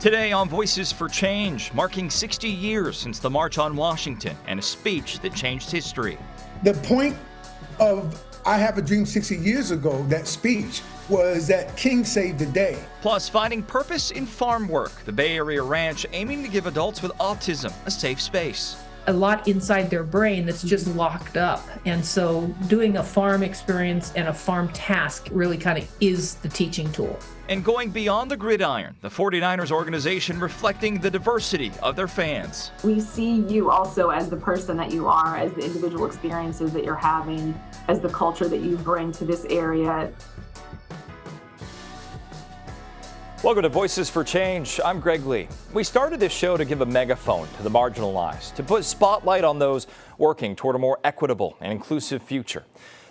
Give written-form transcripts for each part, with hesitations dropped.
Today on Voices for Change, marking 60 years since the March on Washington and a speech that changed history. The point of I Have a Dream 60 years ago, that speech, was that King saved the day. Plus, finding purpose in farm work, the Bay Area ranch aiming to give adults with autism a safe space. A lot inside their brain that's just locked up. And so doing a farm experience and a farm task really kind of is the teaching tool. And going beyond the gridiron, the 49ers organization reflecting the diversity of their fans. We see you also as the person that you are, as the individual experiences that you're having, as the culture that you bring to this area. Welcome to Voices for Change. I'm Greg Lee. We started this show to give a megaphone to the marginalized, to put a spotlight on those working toward a more equitable and inclusive future.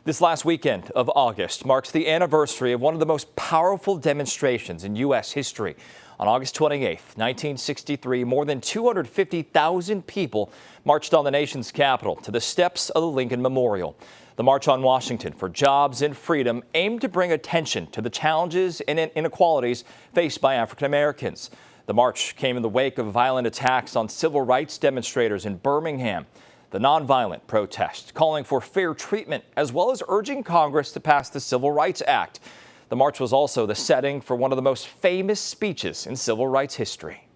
This last weekend of August marks the anniversary of one of the most powerful demonstrations in U.S. history. On August 28, 1963, more than 250,000 people marched on the nation's capital to the steps of the Lincoln Memorial. The March on Washington for Jobs and Freedom aimed to bring attention to the challenges and inequalities faced by African Americans. The march came in the wake of violent attacks on civil rights demonstrators in Birmingham. The nonviolent protest calling for fair treatment as well as urging Congress to pass the Civil Rights Act. The march was also the setting for one of the most famous speeches in civil rights history.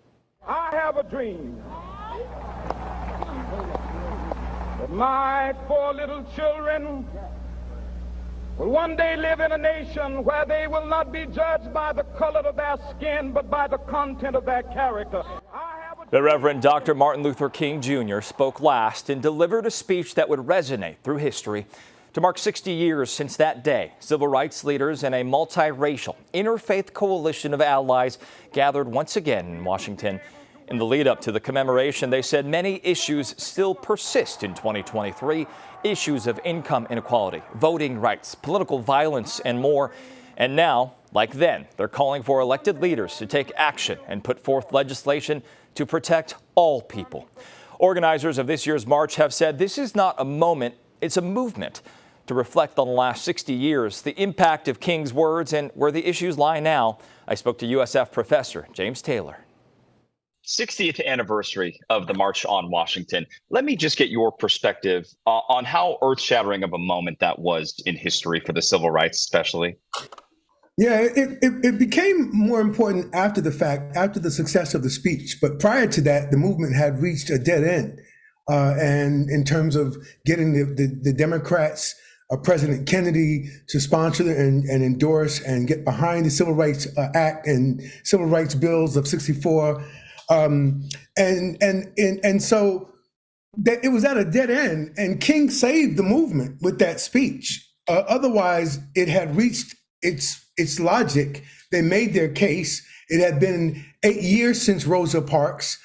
I have a dream that my 4 little children will one day live in a nation where they will not be judged by the color of their skin, but by the content of their character. The Reverend Dr. Martin Luther King Jr. spoke last and delivered a speech that would resonate through history. To mark 60 years since that day, civil rights leaders and a multiracial, interfaith coalition of allies gathered once again in Washington. In the lead up to the commemoration, they said many issues still persist in 2023. Issues of income inequality, voting rights, political violence, and more. And now, like then, they're calling for elected leaders to take action and put forth legislation to protect all people. Organizers of this year's march have said this is not a moment, it's a movement to reflect on the last 60 years, the impact of King's words and where the issues lie now. I spoke to USF professor James Taylor. 60th anniversary of the March on Washington. Let me just get your perspective on how earth-shattering of a moment that was in history for the civil rights, especially. Yeah, it became more important after the fact, after the success of the speech. But prior to that, the movement had reached a dead end. And in terms of getting the Democrats, President Kennedy, to sponsor and endorse and get behind the Civil Rights Act and Civil Rights Bills of '64. And so that it was at a dead end, and King saved the movement with that speech. Otherwise, it had reached its logic. They made their case. It had been 8 years since Rosa Parks.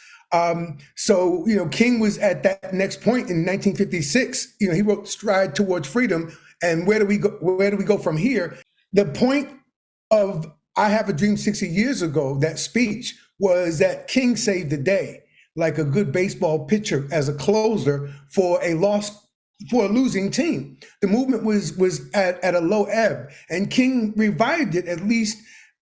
So, King was at that next point in 1956. He wrote Stride Towards Freedom. And where do we go from here? The point of I Have a Dream 60 years ago, that speech, was that King saved the day, like a good baseball pitcher as a closer for a losing team. The movement was at a low ebb, and King revived it, at least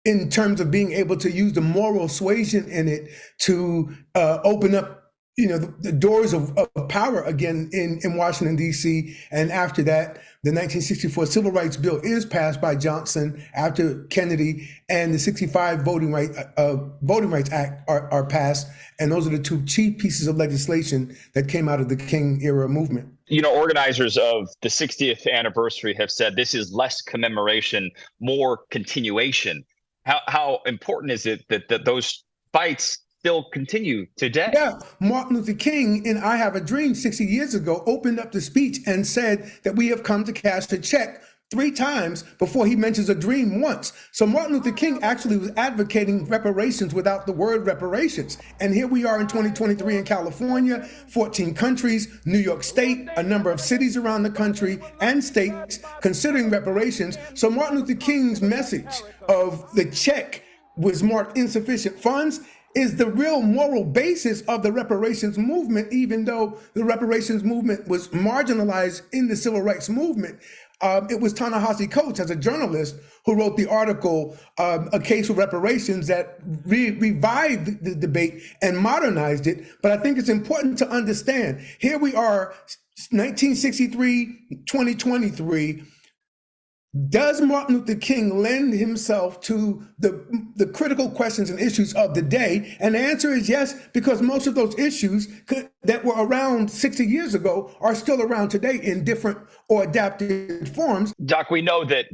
in terms of being able to use the moral suasion in it to open up the doors of power again in Washington, D.C. And after that, the 1964 Civil Rights Bill is passed by Johnson after Kennedy, and the 65 Voting Rights Act are passed. And those are the two chief pieces of legislation that came out of the King era movement. Organizers of the 60th anniversary have said this is less commemoration, more continuation. How important is it that those fights still continue today? Yeah, Martin Luther King in I Have a Dream 60 years ago opened up the speech and said that we have come to cash a check 3 times before he mentions a dream once. So Martin Luther King actually was advocating reparations without the word reparations. And here we are in 2023 in California, 14 countries, New York State, a number of cities around the country and states considering reparations. So Martin Luther King's message of the check was marked insufficient funds is the real moral basis of the reparations movement, even though the reparations movement was marginalized in the civil rights movement. it was Ta-Nehisi Coates, as a journalist, who wrote the article, A Case for Reparations, that revived the debate and modernized it. But I think it's important to understand, here we are, 1963, 2023, does Martin Luther King lend himself to the critical questions and issues of the day? And the answer is yes, because most of those issues that were around 60 years ago are still around today in different or adapted forms. Doc, we know that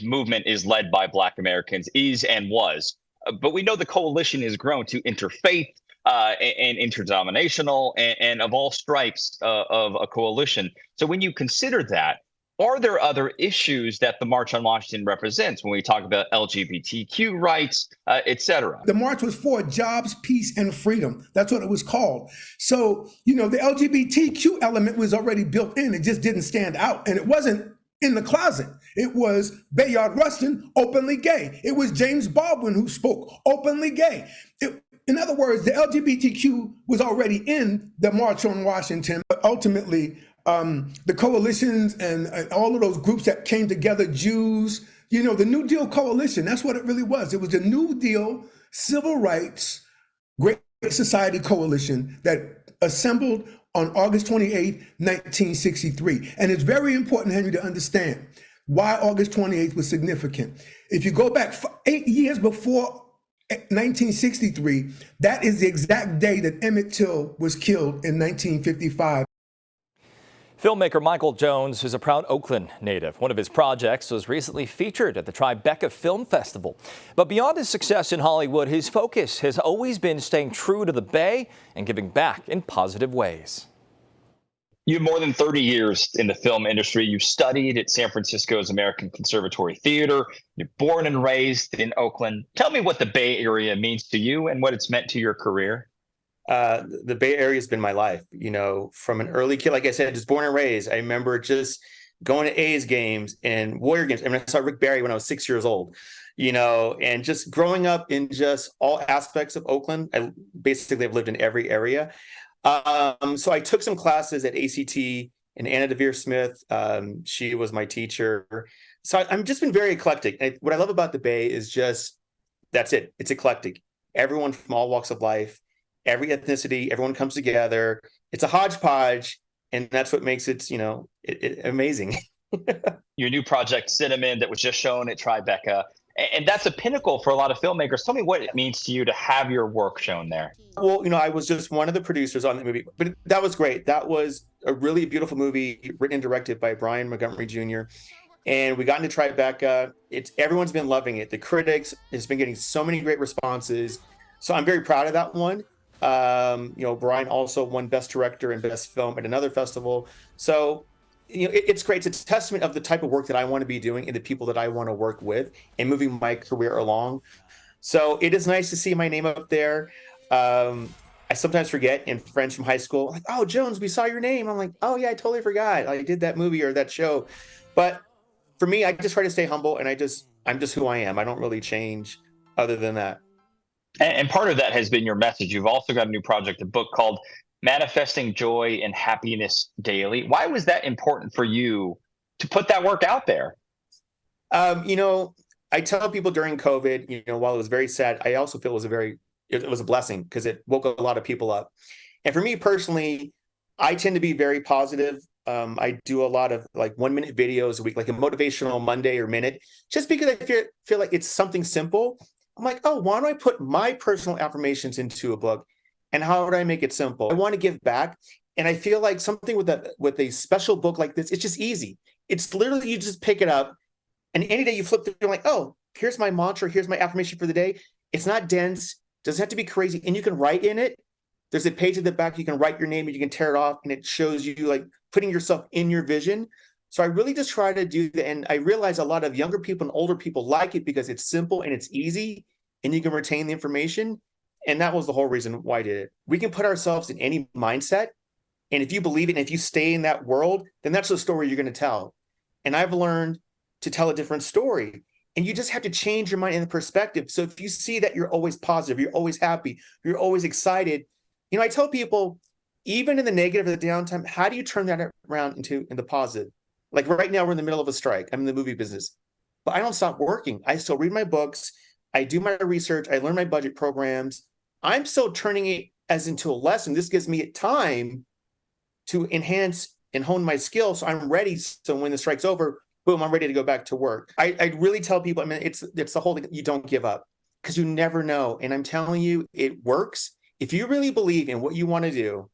movement is led by Black Americans, is and was, but we know the coalition has grown to interfaith and interdenominational and of all stripes of a coalition. So when you consider that, are there other issues that the March on Washington represents when we talk about LGBTQ rights, et cetera? The march was for jobs, peace, and freedom. That's what it was called. So, the LGBTQ element was already built in. It just didn't stand out. And it wasn't in the closet. It was Bayard Rustin, openly gay. It was James Baldwin who spoke, openly gay. In other words, the LGBTQ was already in the March on Washington, but ultimately, the coalitions and all of those groups that came together, Jews, the New Deal coalition, that's what it really was. It was the New Deal Civil Rights Great Society coalition that assembled on August 28, 1963. And it's very important, Henry, to understand why August 28th was significant. If you go back 8 years before 1963, that is the exact day that Emmett Till was killed in 1955. Filmmaker Michael Jones is a proud Oakland native. One of his projects was recently featured at the Tribeca Film Festival. But beyond his success in Hollywood, his focus has always been staying true to the Bay and giving back in positive ways. You have more than 30 years in the film industry. You studied at San Francisco's American Conservatory Theater. You're born and raised in Oakland. Tell me what the Bay Area means to you and what it's meant to your career. The Bay Area has been my life, from an early kid. Like I said, just born and raised. I remember just going to A's games and Warrior games. I mean, I saw Rick Barry when I was 6 years old, and just growing up in just all aspects of Oakland. I basically have lived in every area. So I took some classes at ACT, and Anna DeVere Smith, she was my teacher. So I've just been very eclectic. What I love about the Bay is just, that's it. It's eclectic. Everyone from all walks of life, every ethnicity, everyone comes together. It's a hodgepodge, and that's what makes it, amazing. Your new project, Cinnamon, that was just shown at Tribeca, and that's a pinnacle for a lot of filmmakers. Tell me what it means to you to have your work shown there. Well, I was just one of the producers on the movie, but that was great. That was a really beautiful movie written and directed by Brian Montgomery Jr. And we got into Tribeca. Everyone's been loving it. The critics has been getting so many great responses. So I'm very proud of that one. Brian also won Best Director and Best Film at another festival. So, it's great. It's a testament of the type of work that I want to be doing and the people that I want to work with and moving my career along. So it is nice to see my name up there. I sometimes forget, and friends from high school, like, oh, Jones, we saw your name. I'm like, oh yeah, I totally forgot. I did that movie or that show. But for me, I just try to stay humble, and I'm just who I am. I don't really change other than that. And part of that has been your message. You've also got a new project, a book called Manifesting Joy and Happiness Daily. Why was that important for you to put that work out there? I tell people during COVID, while it was very sad, I also feel it was a blessing because it woke a lot of people up. And for me personally, I tend to be very positive. I do a lot of 1 minute videos a week, like a motivational Monday or minute, just because I feel like it's something simple. I'm like, oh, why don't I put my personal affirmations into a book? And how would I make it simple? I want to give back. And I feel like something with a special book like this, it's just easy. It's literally, you just pick it up, and any day you flip through, you're like, oh, here's my mantra, here's my affirmation for the day. It's not dense, doesn't have to be crazy, and you can write in it. There's a page at the back, you can write your name and you can tear it off, and it shows you putting yourself in your vision. So I really just try to do that. And I realize a lot of younger people and older people like it because it's simple and it's easy and you can retain the information. And that was the whole reason why I did it. We can put ourselves in any mindset. And if you believe it, and if you stay in that world, then that's the story you're going to tell. And I've learned to tell a different story. And you just have to change your mind and the perspective. So if you see that you're always positive, you're always happy, you're always excited. I tell people, even in the negative or the downtime, how do you turn that around into the positive? Like right now, we're in the middle of a strike. I'm in the movie business, but I don't stop working. I still read my books. I do my research. I learn my budget programs. I'm still turning it as into a lesson. This gives me time to enhance and hone my skills. So I'm ready. So when the strike's over, boom, I'm ready to go back to work. I really tell people, I mean, it's the whole thing. You don't give up because you never know. And I'm telling you, it works. If you really believe in what you want to do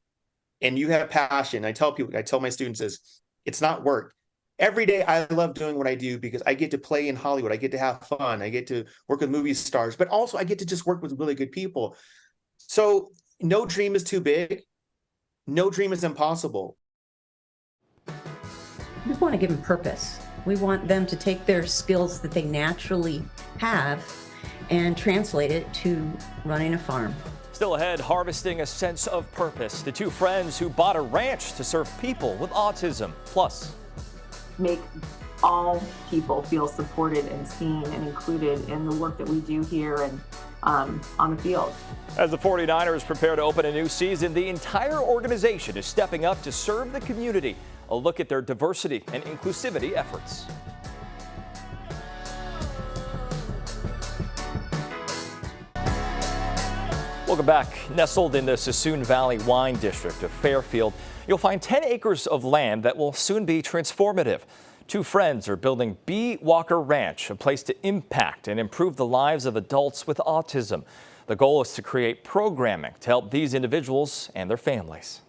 and you have passion, I tell my students this, it's not work. Every day I love doing what I do because I get to play in Hollywood. I get to have fun. I get to work with movie stars, but also I get to just work with really good people. So no dream is too big. No dream is impossible. We want to give them purpose. We want them to take their skills that they naturally have and translate it to running a farm. Still ahead, harvesting a sense of purpose. The two friends who bought a ranch to serve people with autism. Plus, make all people feel supported and seen and included in the work that we do here and on the field. as the 49ers prepare to open a new season, the entire organization is stepping up to serve the community. A look at their diversity and inclusivity efforts. Welcome back. Nestled in the Sassoon Valley Wine District of Fairfield, you'll find 10 acres of land that will soon be transformative. Two friends are building B. Walker Ranch, a place to impact and improve the lives of adults with autism. The goal is to create programming to help these individuals and their families.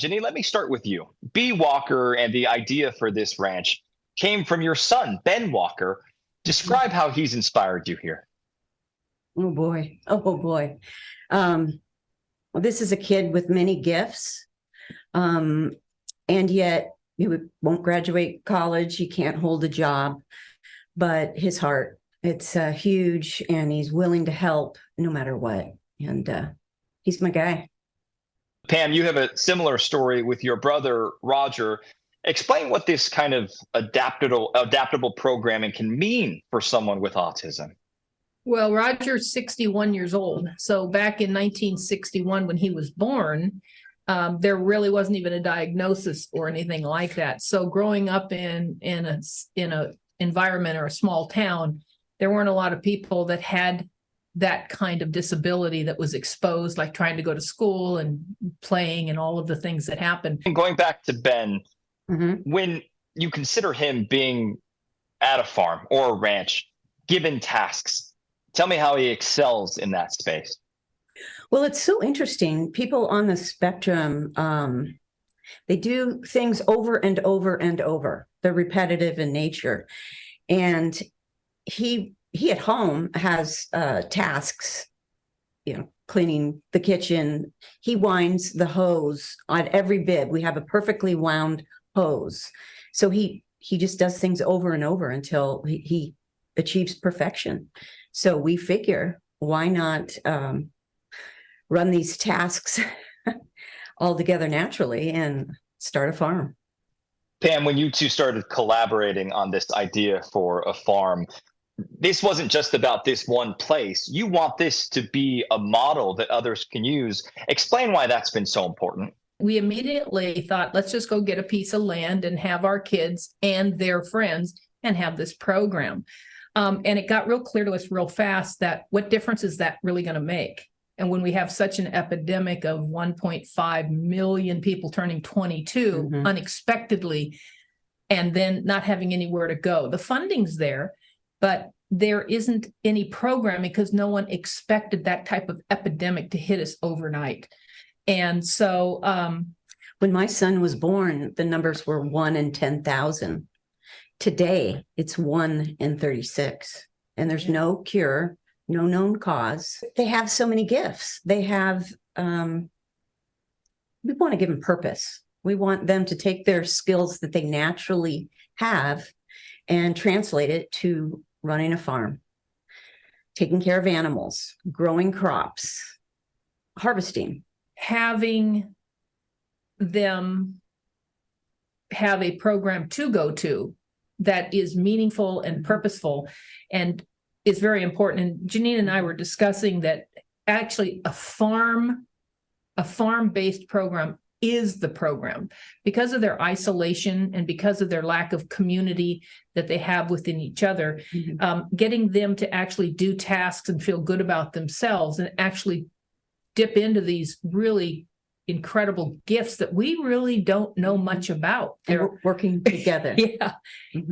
Janine, let me start with you. B. Walker and the idea for this ranch came from your son, Ben Walker. Describe how he's inspired you here. Oh boy. Oh boy. Well, this is a kid with many gifts. And yet he won't graduate college. He can't hold a job, but his heart, it's huge, and he's willing to help no matter what. And he's my guy. Pam, you have a similar story with your brother, Roger. Explain what this kind of adaptable programming can mean for someone with autism. Well, Roger's 61 years old. So back in 1961, when he was born, there really wasn't even a diagnosis or anything like that. So growing up in a environment or a small town, there weren't a lot of people that had that kind of disability that was exposed, like trying to go to school and playing and all of the things that happened. And going back to Ben, when you consider him being at a farm or a ranch, given tasks, tell me how he excels in that space. Well, it's so interesting. People on the spectrum, they do things over and over and over. They're repetitive in nature. And he at home has tasks, cleaning the kitchen. He winds the hose on every bib. We have a perfectly wound hose. So he just does things over and over until he achieves perfection. So we figure, why not run these tasks all together naturally and start a farm? Pam, when you two started collaborating on this idea for a farm, this wasn't just about this one place. You want this to be a model that others can use. Explain why that's been so important. We immediately thought, let's just go get a piece of land and have our kids and their friends and have this program. And it got real clear to us real fast that what difference is that really going to make? And when we have such an epidemic of 1.5 million people turning 22 unexpectedly, and then not having anywhere to go, the funding's there, but there isn't any programming because no one expected that type of epidemic to hit us overnight. And so when my son was born, the numbers were 1 in 10,000. Today, it's 1 in 36, and there's no cure, no known cause. They have so many gifts. They have, we want to give them purpose. We want them to take their skills that they naturally have and translate it to running a farm, taking care of animals, growing crops, harvesting. Having them have a program to go to that is meaningful and purposeful and is very important. And Janine and I were discussing that actually a farm-based program is the program. Because of their isolation and because of their lack of community that they have within each other, getting them to actually do tasks and feel good about themselves and actually dip into these really incredible gifts that we really don't know much about. And we're working together. Yeah.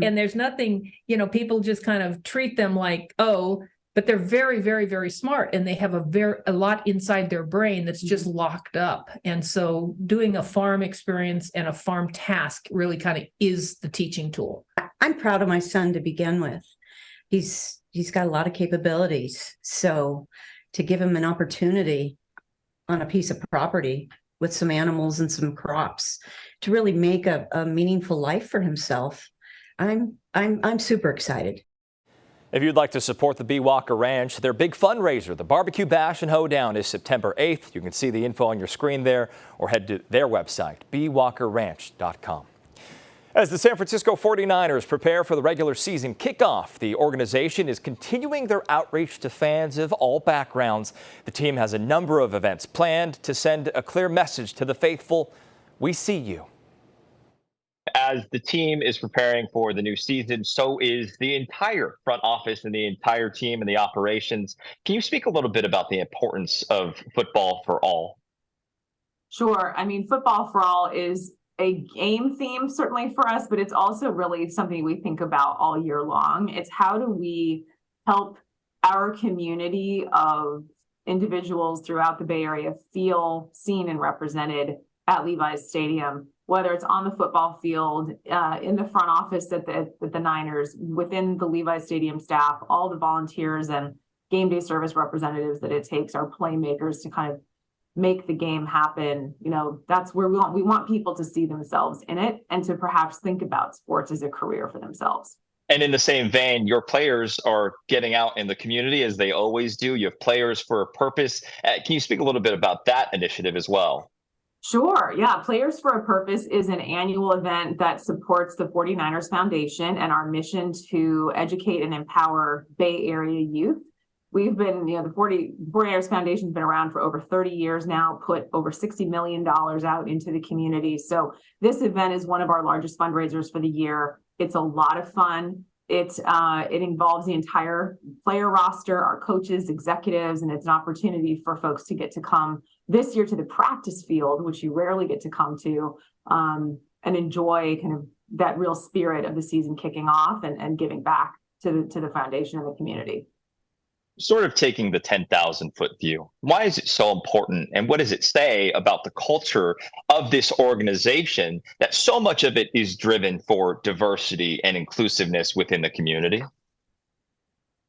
And there's nothing, people just kind of treat them like, oh, but they're very, very, very smart, and they have a lot inside their brain that's just locked up. And so doing a farm experience and a farm task really kind of is the teaching tool. I'm proud of my son to begin with. He's got a lot of capabilities. So to give him an opportunity on a piece of property with some animals and some crops to really make a meaningful life for himself, I'm super excited. If you'd like to support the B. Walker Ranch, their big fundraiser, the Barbecue Bash and Hoedown, is September 8th. You can see the info on your screen there or head to their website, bwalkerranch.com. As the San Francisco 49ers prepare for the regular season kickoff, the organization is continuing their outreach to fans of all backgrounds. The team has a number of events planned to send a clear message to the faithful. We see you. As the team is preparing for the new season, so is the entire front office and the entire team and the operations. Can you speak a little bit about the importance of football for all? Sure. I mean, football for all is a game theme, certainly for us, but it's also really something we think about all year long. It's how do we help our community of individuals throughout the Bay Area feel seen and represented at Levi's Stadium, whether it's on the football field, in the front office at the Niners, within the Levi's Stadium staff, all the volunteers and game day service representatives that it takes, our playmakers to kind of make the game happen. That's where we want people to see themselves in it and to perhaps think about sports as a career for themselves. And in the same vein, your players are getting out in the community as they always do. You have Players for a Purpose. Can you speak a little bit about that initiative as well? Sure. Yeah. Players for a Purpose is an annual event that supports the 49ers Foundation and our mission to educate and empower Bay Area youth. We've been, the 49ers Foundation has been around for over 30 years now, put over $60 million out into the community. So this event is one of our largest fundraisers for the year. It's a lot of fun. It involves the entire player roster, our coaches, executives, and it's an opportunity for folks to get to come this year to the practice field, which you rarely get to come to, and enjoy kind of that real spirit of the season kicking off and giving back to the foundation and the community. Sort of taking the 10,000-foot view, why is it so important, and what does it say about the culture of this organization that so much of it is driven for diversity and inclusiveness within the community?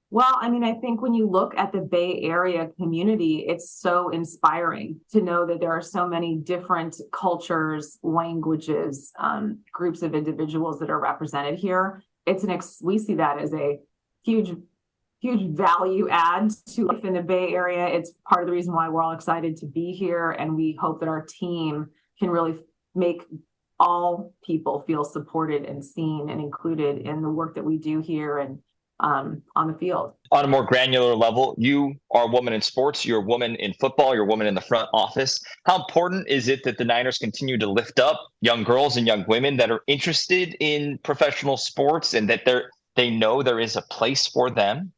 Well, I mean, I think when you look at the Bay Area community, it's so inspiring to know that there are so many different cultures, languages, groups of individuals that are represented here. We see that as a huge value add to life in the Bay Area. It's part of the reason why we're all excited to be here. And we hope that our team can really make all people feel supported and seen and included in the work that we do here and on the field. On a more granular level, you are a woman in sports, you're a woman in football, you're a woman in the front office. How important is it that the Niners continue to lift up young girls and young women that are interested in professional sports and that they know there is a place for them?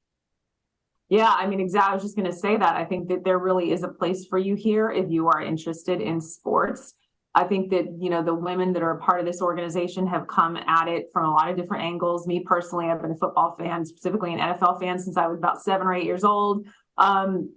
Yeah, I mean, exactly. I was just going to say that. I think that there really is a place for you here if you are interested in sports. I think that, the women that are a part of this organization have come at it from a lot of different angles. Me personally, I've been a football fan, specifically an NFL fan, since I was about 7 or 8 years old.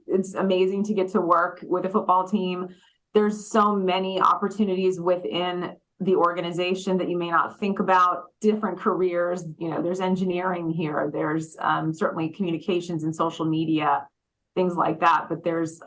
It's amazing to get to work with a football team. There's so many opportunities within the organization that you may not think about, different careers. There's engineering here. There's certainly communications and social media, things like that. But there's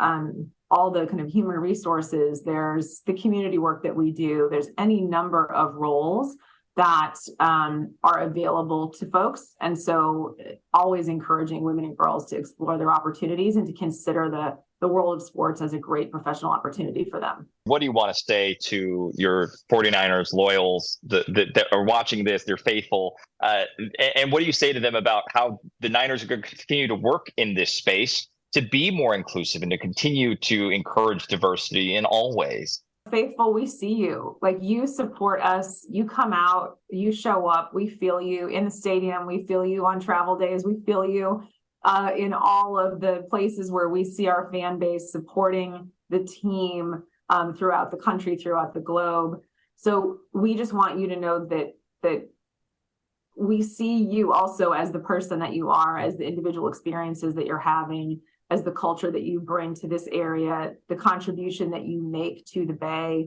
all the kind of human resources. There's the community work that we do. There's any number of roles that are available to folks. And so always encouraging women and girls to explore their opportunities and to consider the world of sports as a great professional opportunity for them. What do you want to say to your 49ers loyals that are watching this, they're faithful, and what do you say to them about how the Niners are going to continue to work in this space to be more inclusive and to continue to encourage diversity in all ways? Faithful, we see you. Like, you support us, you come out, you show up, we feel you in the stadium, we feel you on travel days, we feel you in all of the places where we see our fan base supporting the team throughout the country, throughout the globe. So we just want you to know that we see you also as the person that you are, as the individual experiences that you're having, as the culture that you bring to this area, the contribution that you make to the Bay.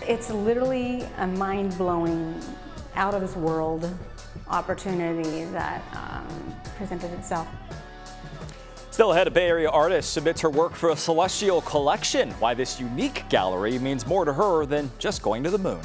It's literally a mind-blowing, out of this world opportunity that presented itself. Still ahead, a Bay Area artist submits her work for a celestial collection. Why this unique gallery means more to her than just going to the moon.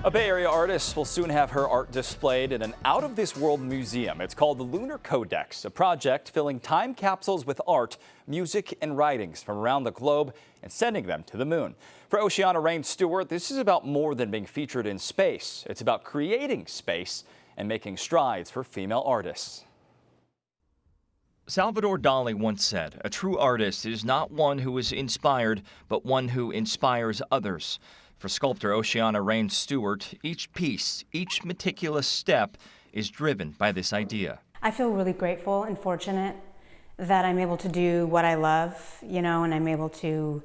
A Bay Area artist will soon have her art displayed in an out-of-this-world museum. It's called the Lunar Codex, a project filling time capsules with art, music, and writings from around the globe and sending them to the moon. For Oceana Rain-Stewart, this is about more than being featured in space. It's about creating space and making strides for female artists. Salvador Dali once said, "A true artist is not one who is inspired, but one who inspires others." For sculptor Oceana Rain-Stewart, each piece, each meticulous step is driven by this idea. I feel really grateful and fortunate that I'm able to do what I love, and I'm able to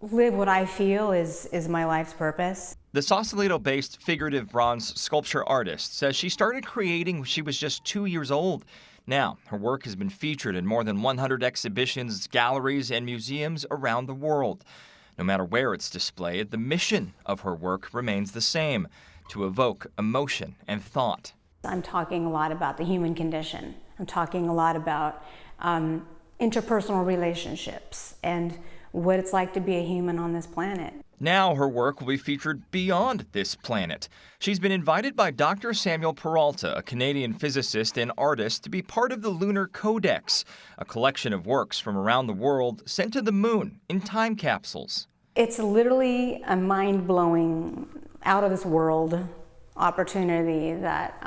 live what I feel is my life's purpose. The Sausalito-based figurative bronze sculpture artist says she started creating when she was just 2 years old. Now, her work has been featured in more than 100 exhibitions, galleries, and museums around the world. No matter where it's displayed, the mission of her work remains the same: to evoke emotion and thought. I'm talking a lot about the human condition. I'm talking a lot about interpersonal relationships and what it's like to be a human on this planet. Now her work will be featured beyond this planet. She's been invited by Dr. Samuel Peralta, a Canadian physicist and artist, to be part of the Lunar Codex, a collection of works from around the world sent to the moon in time capsules. It's literally a mind-blowing, out of this world opportunity that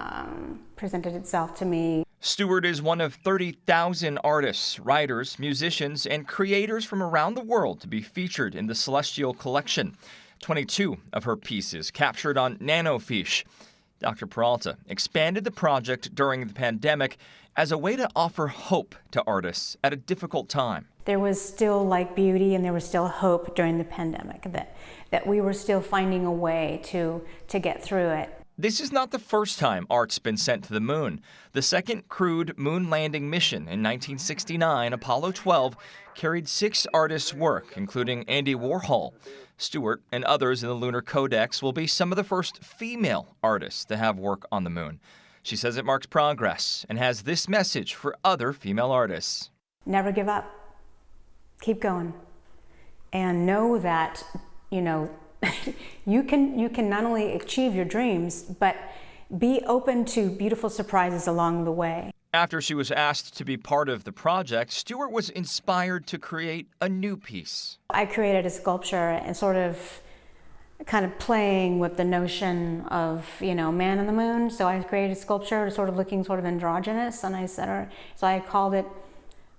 presented itself to me. Stewart is one of 30,000 artists, writers, musicians, and creators from around the world to be featured in the Celestial Collection. 22 of her pieces captured on nanofiche. Dr. Peralta expanded the project during the pandemic as a way to offer hope to artists at a difficult time. There was still beauty and there was still hope during the pandemic, that we were still finding a way to get through it. This is not the first time art's been sent to the moon. The second crewed moon landing mission in 1969, Apollo 12, carried 6 artists' work, including Andy Warhol. Stewart and others in the Lunar Codex will be some of the first female artists to have work on the moon. She says it marks progress and has this message for other female artists. Never give up. Keep going. And know that, you can not only achieve your dreams, but be open to beautiful surprises along the way. After she was asked to be part of the project, Stewart was inspired to create a new piece. I created a sculpture and kind of playing with the notion of, man on the moon. So I created a sculpture looking androgynous, and so I called it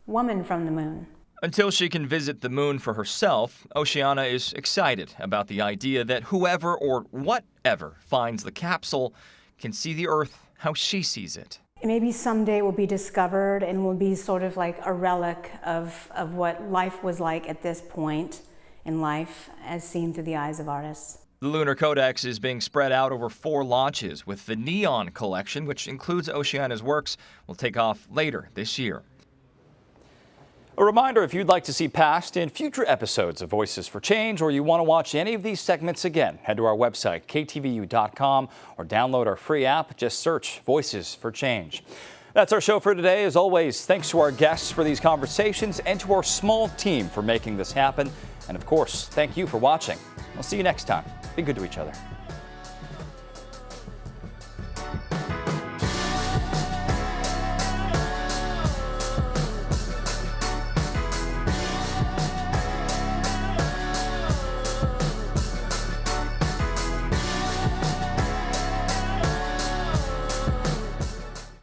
Woman from the Moon. Until she can visit the moon for herself, Oceana is excited about the idea that whoever or whatever finds the capsule can see the Earth how she sees it. Maybe someday it will be discovered and will be like a relic of what life was like at this point in life as seen through the eyes of artists. The Lunar Codex is being spread out over 4 launches, with the Neon Collection, which includes Oceana's works, will take off later this year. A reminder, if you'd like to see past and future episodes of Voices for Change, or you want to watch any of these segments again, head to our website, KTVU.com, or download our free app. Just search Voices for Change. That's our show for today. As always, thanks to our guests for these conversations and to our small team for making this happen. And of course, thank you for watching. We'll see you next time. Be good to each other.